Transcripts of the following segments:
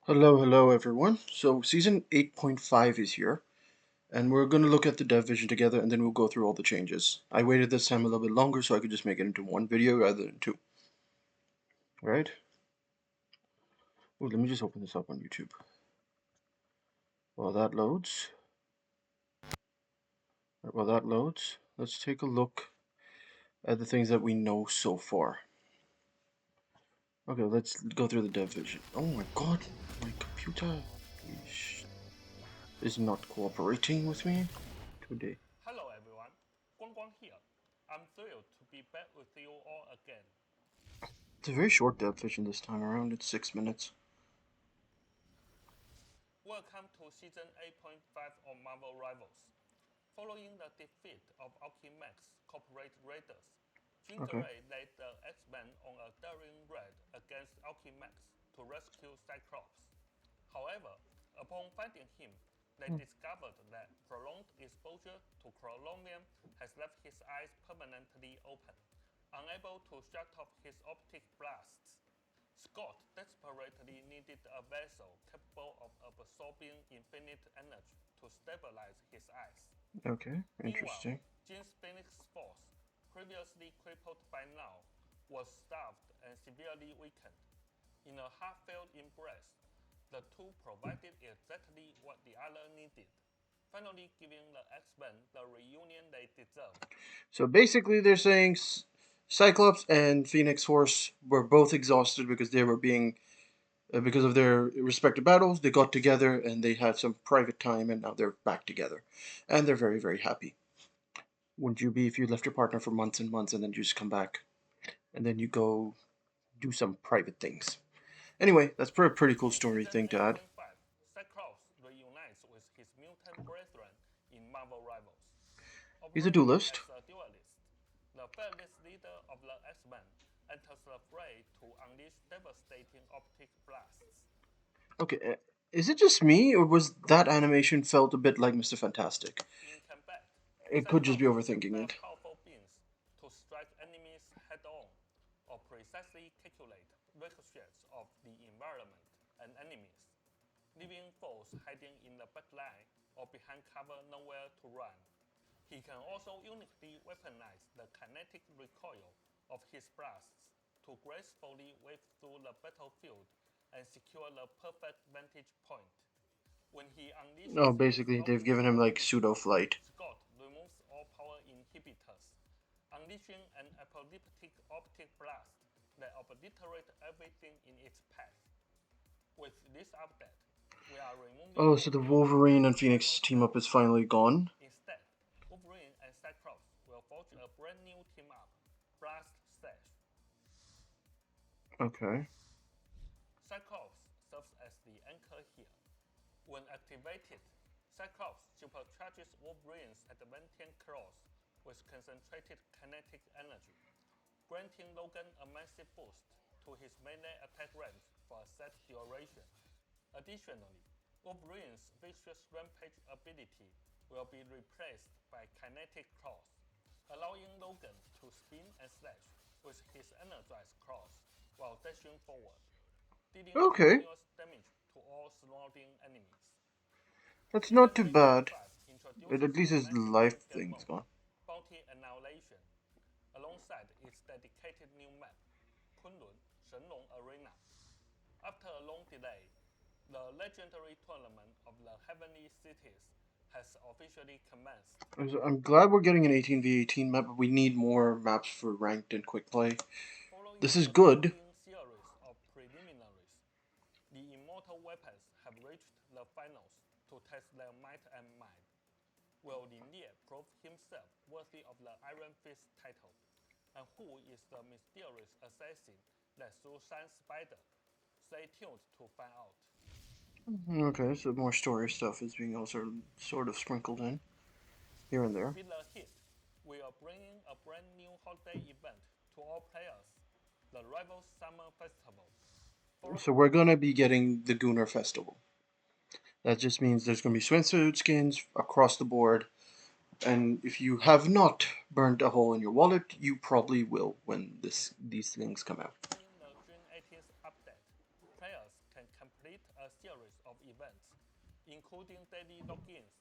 Hello everyone. So season 8.5 is here, and we're going to look at the dev vision together, and then we'll go through all the changes. I waited this time a little bit longer so I could just make it into one video rather than two. Right? Oh, let me just open this up on YouTube. While that loads, let's take a look at the things that we know so far. Okay, let's go through the dev vision. Oh my god, my computer is not cooperating with me today. Hello everyone, Guang here. I'm thrilled to be back with you all again. It's a very short dev vision this time around, it's 6 minutes. Welcome to Season 8.5 of Marvel Rivals. Following the defeat of Alchemax corporate raiders, Jean Okay. Grey led the X-Men on a daring raid against Alchemax to rescue Cyclops. However, upon finding him, they discovered that prolonged exposure to chromium has left his eyes permanently open, unable to shut off his optic blasts. Scott desperately needed a vessel capable of absorbing infinite energy to stabilize his eyes. Okay, Meanwhile, interesting. Jean's Phoenix Force, previously crippled by now, was starved and severely weakened. In a heartfelt embrace, the two provided exactly what the other needed, finally giving the X-Men the reunion they deserved. So basically, they're saying Cyclops and Phoenix Force were both exhausted because they were being, because of their respective battles. They got together and they had some private time, and now they're back together, and they're very, very happy. Wouldn't you be if you left your partner for months and months and then you just come back and then you go do some private things? Anyway, that's a pretty cool In story Season thing to add. 8.5, Cyclops reunites with his mutant brethren in Marvel Rivals. He's a Operating duelist. as a duelist, the fearless leader of the X-Men enters the fray to unleash devastating optic blasts. Okay, is it just me or was that animation felt a bit like Mr. Fantastic? In combat, It could just be Cyclops overthinking prepare it. powerful beams to strike enemies head-on, or precisely calculate ricochets of the environment and enemies, leaving foes hiding in the backline or behind cover nowhere to run. He can also uniquely weaponize the kinetic recoil of his blasts to gracefully wave through the battlefield and secure the perfect vantage point. When he Oh, unleashes his basically, they've optic given him like ability, pseudo flight. Scott removes all power inhibitors, unleashing an apocalyptic optic blast that obliterates everything in its path. With this update, we are removing Oh, so all the the Wolverine previous and Phoenix rival team up is spells. finally gone. Instead, Wolverine and Cyclops will forge a brand new team up, Blast Slash. Okay. Cyclops serves as the anchor here. When activated, Cyclops supercharges Wolverine's adamantine claws with concentrated kinetic energy, granting Logan a massive boost to his melee attack range for a set duration. Additionally, Wolverine's vicious rampage ability will be replaced by kinetic claws, allowing Logan to spin and slash with his energized claws while dashing forward, dealing Okay. continuous damage to all surrounding enemies. That's Season not too bad. 8.5 At introduces least a his massive life new game thing's mode, gone. Bounty Annihilation, alongside its dedicated new map, Kunlun Shenlong Arena. After a long delay, the legendary tournament of the Heavenly Cities has officially commenced. I'm glad we're getting an 18v18 map, but we need more maps for ranked and quick play. Following This is a good. grueling series of preliminaries, the immortal weapons have reached the finals to test their might and mind. Will Lin Ye prove himself worthy of the Iron Fist title? And who is the mysterious assassin that slew Sun Spider? Stay tuned to find out. Okay, so more story stuff is being also sort of sprinkled in here and there. With the hit, we are bringing a brand new holiday event to all players, the Rivals Summer Festival. So we're gonna be getting the Gooner Festival. That just means there's gonna be swimsuit skins across the board, and if you have not burned a hole in your wallet, you probably will when these things come out. In the June 18th update, players can complete complete a series of events, including daily logins,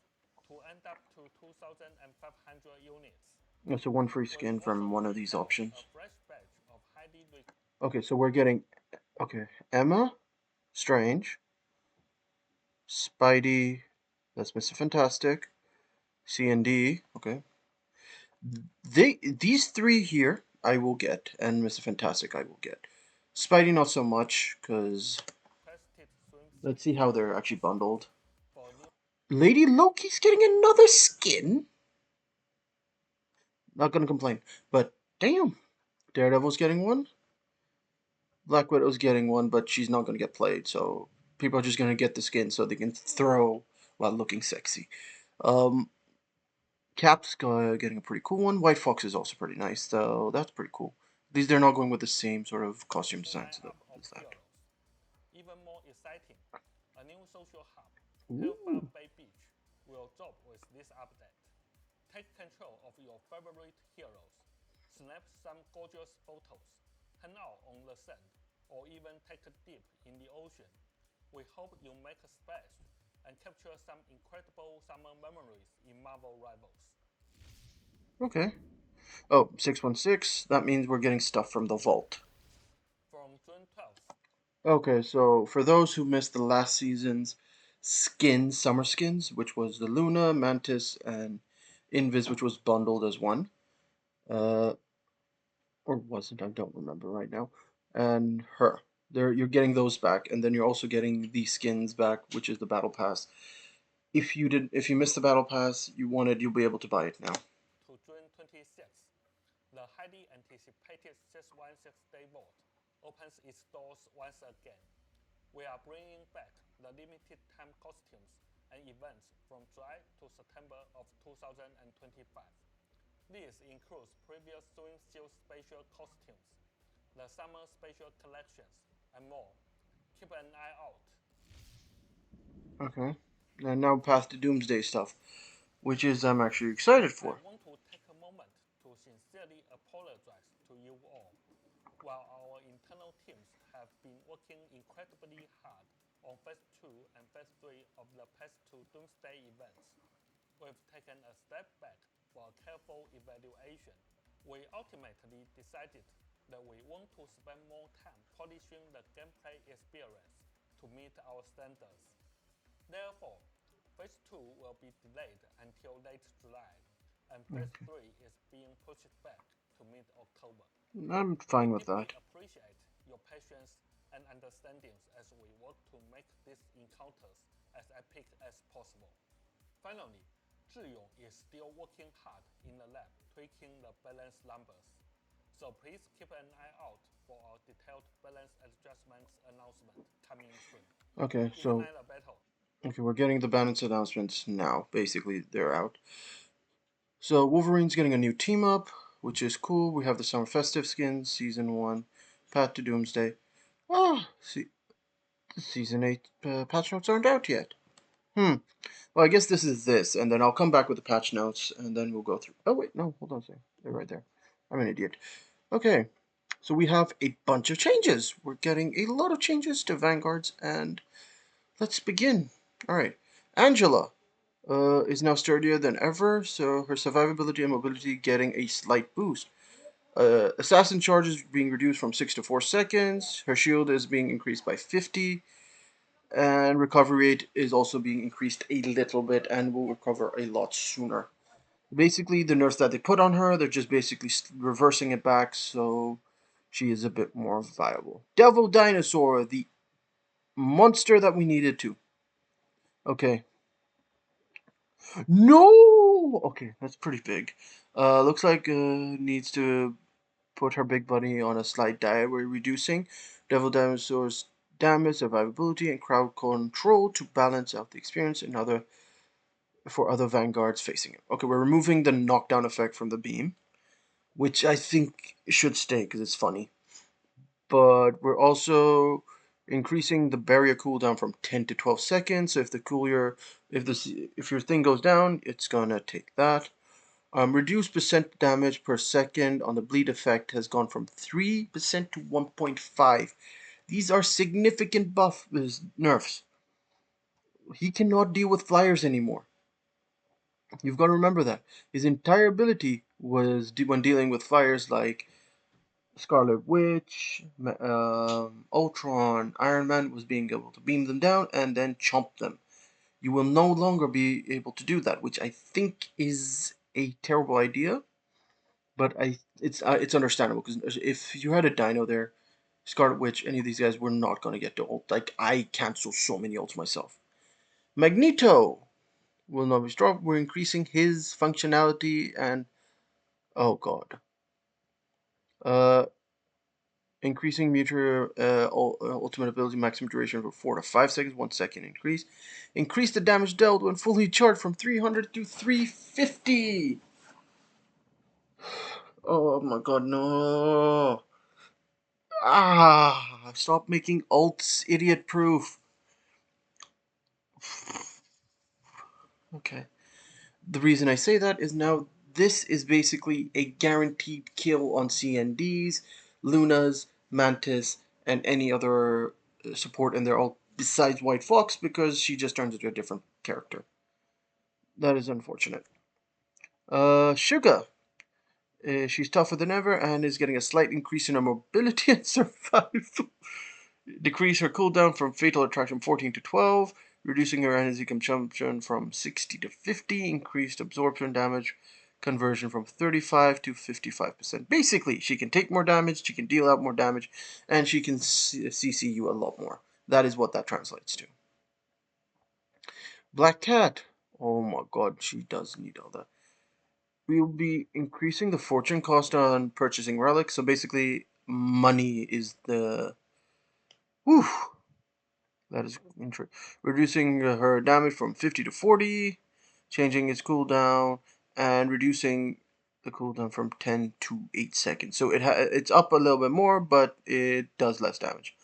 to end up to 2,500 units. So one free We've skin also from one of these retailed a options. fresh batch of highly Okay, so we're getting Emma, Strange, Spidey, that's Mr. Fantastic, C&D. Okay, these three here I will get, and Mr. Fantastic I will get. Spidey not so much, because requested swimsuit let's see how they're actually costumes bundled. for new. Lady Loki's getting another skin. Not gonna complain, but damn, Daredevil's getting one. Black Widow's getting one, but she's not gonna get played, so people are just gonna get the skin so they can throw while looking sexy. Um, Cap's getting a pretty cool one. White Fox is also pretty nice, though. That's pretty cool. At least they're not going with the same sort of costume design, so Lineup of that's that. heroes. Even more exciting, a new social hub, Hellfire Ooh. Bay Beach, will drop with this update. Take control of your favorite heroes, snap some gorgeous photos, hang out on the sand, or even take a dip in the ocean. We hope you make a splash and capture some incredible summer memories in Marvel Rivals. Okay. Oh, 616. That means we're getting stuff from the vault. From June 12th, Okay, so for those who missed the last season's skins, summer skins, which was the Luna, Mantis, and Invis, which was bundled as one, uh, or wasn't, I don't remember right now, and her. There, you're getting those back, and then you're also getting the skins back, which is the battle pass. If you missed the battle pass you wanted, you'll be able to buy it now. to June 26th, the highly anticipated 616 Day Vault opens its doors once again. We are bringing back the limited time costumes and events from July to September of 2025. This includes previous swimsuit special costumes, the summer special collections, and more. Keep an eye out. Okay, and now path to Doomsday stuff, which is I'm actually excited I for. want to take a moment to sincerely apologize to you all. While our internal teams have been working incredibly hard on Phase 2 and Phase 3 of the past two Doomsday events, we've taken a step back for a careful evaluation. We ultimately decided that we want to spend more time polishing the gameplay experience to meet our standards. Therefore, Phase 2 will be delayed until late July, and Phase Okay. 3 is being pushed back to mid October. I'm We fine with deeply that. appreciate your patience and understandings as we work to make these encounters as epic as possible. Finally, Zhiyong is still working hard in the lab tweaking the balance numbers, so please keep an eye out for our detailed balance adjustments announcement coming soon. Okay, so Ignite the battle. we're getting the balance announcements now. Basically, they're out. So Wolverine's getting a new team up, which is cool. We have the Summer Festive skins, Season 1, Path to Doomsday. Ah, see, the Season 8 patch notes aren't out yet. Hmm. Well, I guess this is this, and then I'll come back with the patch notes, and then we'll go through. Oh, wait, no, hold on a second. They're right there. I'm an idiot. Okay, so we have a bunch of changes. We're getting a lot of changes to Vanguards, and let's begin. Alright, Angela is now sturdier than ever, so her survivability and mobility getting a slight boost. Assassin charges being reduced from 6 to 4 seconds. Her shield is being increased by 50. And recovery rate is also being increased a little bit and will recover a lot sooner. Basically, the nerfs that they put on her, they're just basically reversing it back so she is a bit more viable. Devil Dinosaur, the monster that we needed to. Okay. No! Okay, that's pretty big. Looks like needs to put her big buddy on a slight diet. We're reducing Devil Dinosaur's damage, survivability, and crowd control to balance out the experience and other for other vanguards facing it. Okay, we're removing the knockdown effect from the beam, which I think should stay because it's funny. But we're also increasing the barrier cooldown from 10 to 12 seconds. So if the cooler, if your thing goes down, it's gonna take that. Reduced percent damage per second on the bleed effect has gone from 3% to 1.5, These are significant nerfs. He cannot deal with flyers anymore. You've got to remember that. His entire ability was when dealing with flyers like Scarlet Witch, Ultron, Iron Man, was being able to beam them down and then chomp them. You will no longer be able to do that, which I think is a terrible idea. But it's understandable because if you had a Dino there, Scarlet Witch, any of these guys, were not going to get to ult. Like I cancel so many ults myself. Magneto will not be strong. We're increasing his functionality and oh god, uh, increasing mutual ultimate ability maximum duration for 4 to 5 seconds, 1 second increase. Increase the damage dealt when fully charged from 300 to 350. Oh my god, no. Stop making ults idiot proof. Okay. The reason I say that is now this is basically a guaranteed kill on CNDs, Lunas, Mantis, and any other support in there all besides White Fox because she just turns into a different character. That is unfortunate. Suga. She's tougher than ever and is getting a slight increase in her mobility and survival. Decrease her cooldown from Fatal Attraction 14 to 12, reducing her energy consumption from 60 to 50, increased absorption damage conversion from 35 to 55%. Basically, she can take more damage, she can deal out more damage, and she can CC you a lot more. That is what that translates to. Black Cat. Oh my god, she does need all that. We will be increasing the fortune cost on purchasing relics. So basically, money is the... Whew, that is interesting. Reducing her damage from 50 to 40, changing its cooldown, and reducing the cooldown from 10 to 8 seconds. So it's up a little bit more, but it does less damage.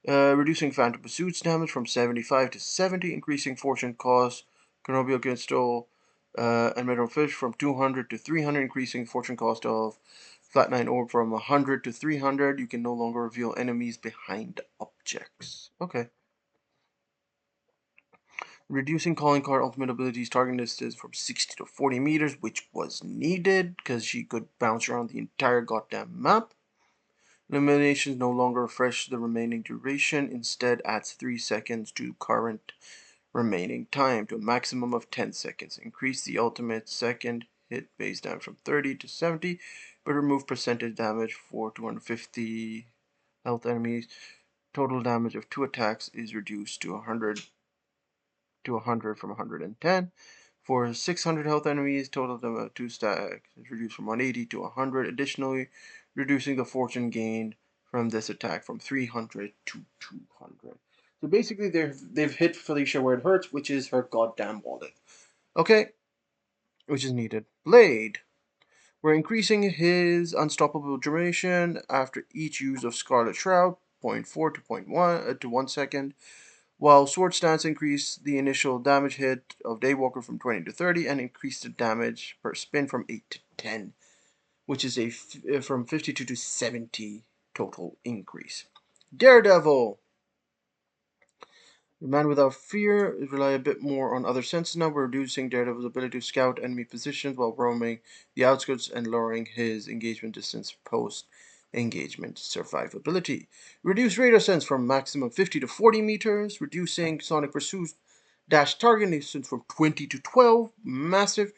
Reducing Phantom Pursuit's damage from 75 to 70, increasing fortune cost, Canobio Crystal, and Metal Fish from 200 to 300, increasing fortune cost of Flat 9 Orb from 100 to 300. You can no longer reveal enemies behind objects. Okay. Reducing calling card ultimate abilities targeting distance from 60 to 40 meters, which was needed because she could bounce around the entire goddamn map. Eliminations no longer refresh the remaining duration, instead adds 3 seconds to current remaining time to a maximum of 10 seconds. Increase the ultimate second hit base damage from 30 to 70, but remove percentage damage for 250 health enemies. Total damage of 2 attacks is reduced to 100 from 110. For 600 health enemies, total damage of 2 stacks is reduced from 180 to 100. Additionally, reducing the fortune gained from this attack from 300 to 200. So basically, they've hit Felicia where it hurts, which is her goddamn wallet. Okay, which is needed. Blade. We're increasing his unstoppable duration after each use of Scarlet Shroud, 0.4 to 0.1 to 1 second. While Sword Stance increased the initial damage hit of Daywalker from 20 to 30 and increased the damage per spin from 8 to 10, which is from 52 to 70 total increase. Daredevil. The Man Without Fear rely a bit more on other senses now. We're reducing Daredevil's ability to scout enemy positions while roaming the outskirts and lowering his engagement distance post engagement survivability. Reduce radar sense from maximum 50 to 40 meters, reducing Sonic Pursuit dash target distance from 20 to 12, massive,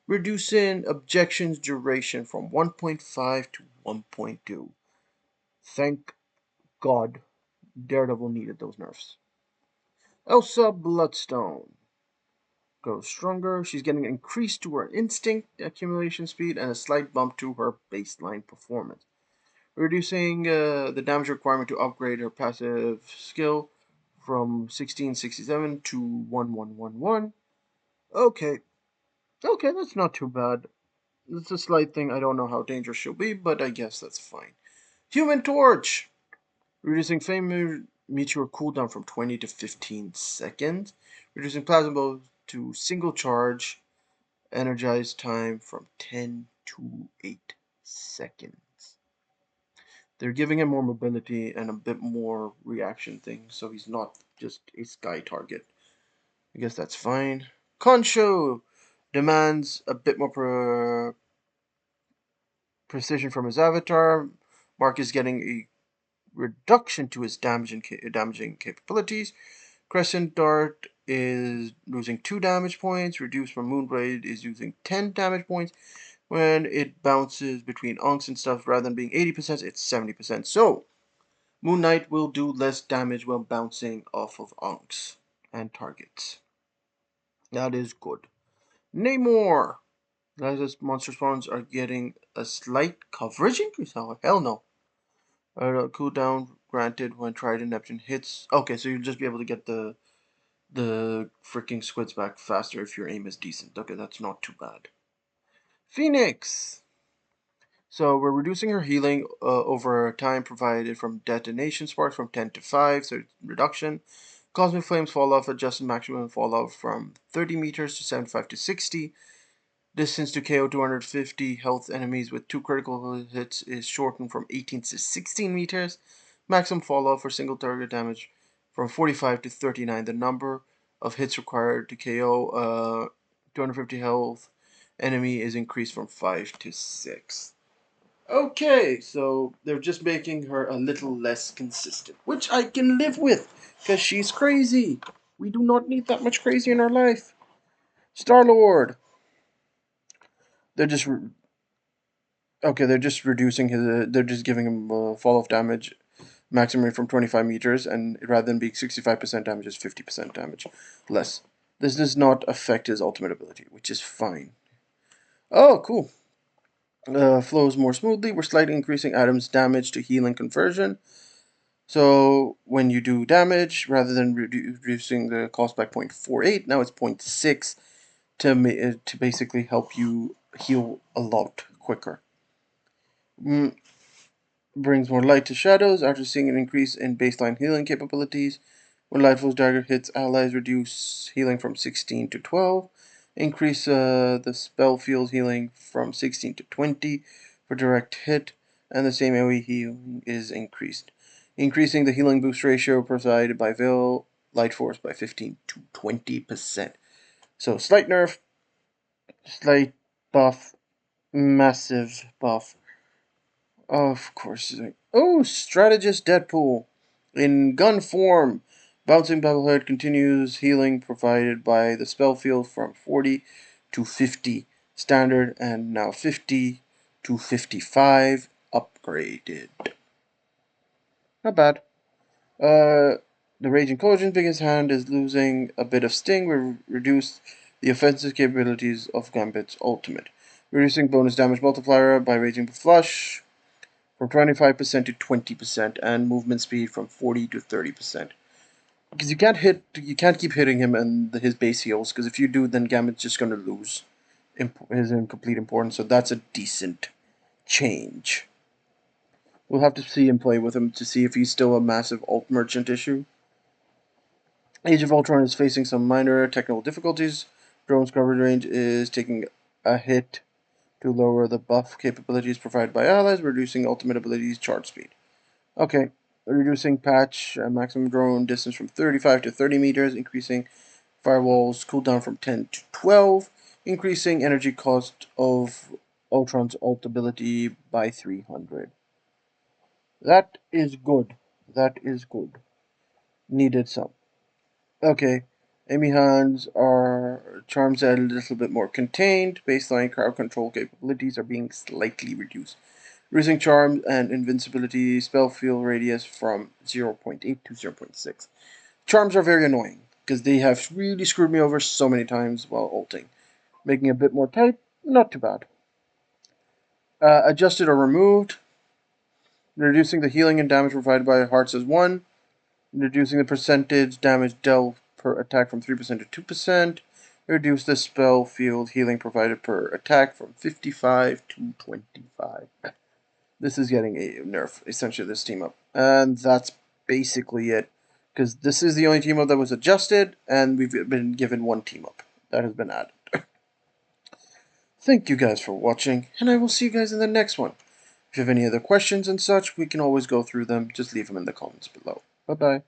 reducing objections duration from 1.5 to 1.2. Thank God Daredevil needed those nerfs. Elsa Bloodstone goes stronger. She's getting increased to her instinct accumulation speed and a slight bump to her baseline performance, reducing the damage requirement to upgrade her passive skill from 1667 to 1111. Okay, okay, that's not too bad. It's a slight thing. I don't know how dangerous she'll be, but I guess that's fine. Human Torch, reducing flame meteor cooldown from 20 to 15 seconds, reducing plasma bow to single charge, energized time from 10 to 8 seconds. They're giving him more mobility and a bit more reaction thing, so he's not just a sky target. I guess that's fine. Concho demands a bit more precision from his avatar. Mark is getting a reduction to his damaging capabilities. Crescent Dart is losing 2 damage points. Reduced from Moonblade is using 10 damage points. When it bounces between Unks and stuff, rather than being 80%, it's 70%. So, Moon Knight will do less damage while bouncing off of Unks and targets. That is good. Namor! Guys, monster spawns are getting a slight coverage increase. Oh, hell no. Cooldown granted when Trident Neptune hits. Okay, so you'll just be able to get the freaking squids back faster if your aim is decent. Okay, that's not too bad. Phoenix! So we're reducing her healing over time provided from detonation sparks from 10 to 5, so reduction. Cosmic Flames fall off adjusted maximum fall off from 30 meters to 75 to 60. Distance to KO 250 health enemies with 2 critical hits is shortened from 18 to 16 meters. Maximum fall off for single target damage from 45 to 39. The number of hits required to KO 250 health enemy is increased from 5 to 6. Okay, so they're just making her a little less consistent, which I can live with, because she's crazy. We do not need that much crazy in our life. Star-Lord. They're just okay. They're just reducing his. They're just giving him fall off damage maximum rate from 25 meters, and rather than being 65% damage, is 50% damage less. This does not affect his ultimate ability, which is fine. Oh, cool. Flows more smoothly. We're slightly increasing items damage to healing conversion. So when you do damage, rather than reducing the cost by 0.48, now it's 0.6 to basically help you heal a lot quicker. Brings more light to shadows after seeing an increase in baseline healing capabilities. When Lightfall's dagger hits allies, reduce healing from 16 to 12. Increase the spell field healing from 16 to 20 for direct hit, and the same AoE healing is increased. Increasing the healing boost ratio provided by Veil Light Force by 15 to 20%. So, slight nerf, slight buff, massive buff. Of course. Oh, Strategist Deadpool. In gun form, Bouncing Bubblehead continues healing provided by the spell field from 40 to 50 standard and now 50 to 55 upgraded. Not bad. The Raging Cauldron's biggest hand is losing a bit of sting. We reduce the offensive capabilities of Gambit's ultimate. Reducing bonus damage multiplier by Raging Flush from 25% to 20%, and movement speed from 40 to 30%. Because you can't keep hitting him and his base heals. Because if you do, then Gambit's just going to lose his incomplete importance. So that's a decent change. We'll have to see him play with him to see if he's still a massive alt merchant issue. Age of Ultron is facing some minor technical difficulties. Drone's coverage range is taking a hit to lower the buff capabilities provided by allies, reducing ultimate abilities charge speed. Okay, reducing patch maximum drone distance from 35 to 30 meters, increasing firewall's cooldown from 10 to 12, increasing energy cost of Ultron's ult ability by 300. That is good. That is good. Needed some. Okay, Amy Han's are charms that are a little bit more contained. Baseline crowd control capabilities are being slightly reduced. Reducing charm and invincibility spell field radius from 0.8 to 0.6. Charms are very annoying because they have really screwed me over so many times while ulting. Making it a bit more tight, not too bad. Adjusted or removed. Reducing the healing and damage provided by hearts as 1. Reducing the percentage damage dealt per attack from 3% to 2%. Reduce the spell field healing provided per attack from 55 to 25. This is getting a nerf, essentially, this team up. And that's basically it. Because this is the only team up that was adjusted, and we've been given one team up that has been added. Thank you guys for watching, and I will see you guys in the next one. If you have any other questions and such, we can always go through them. Just leave them in the comments below. Bye bye.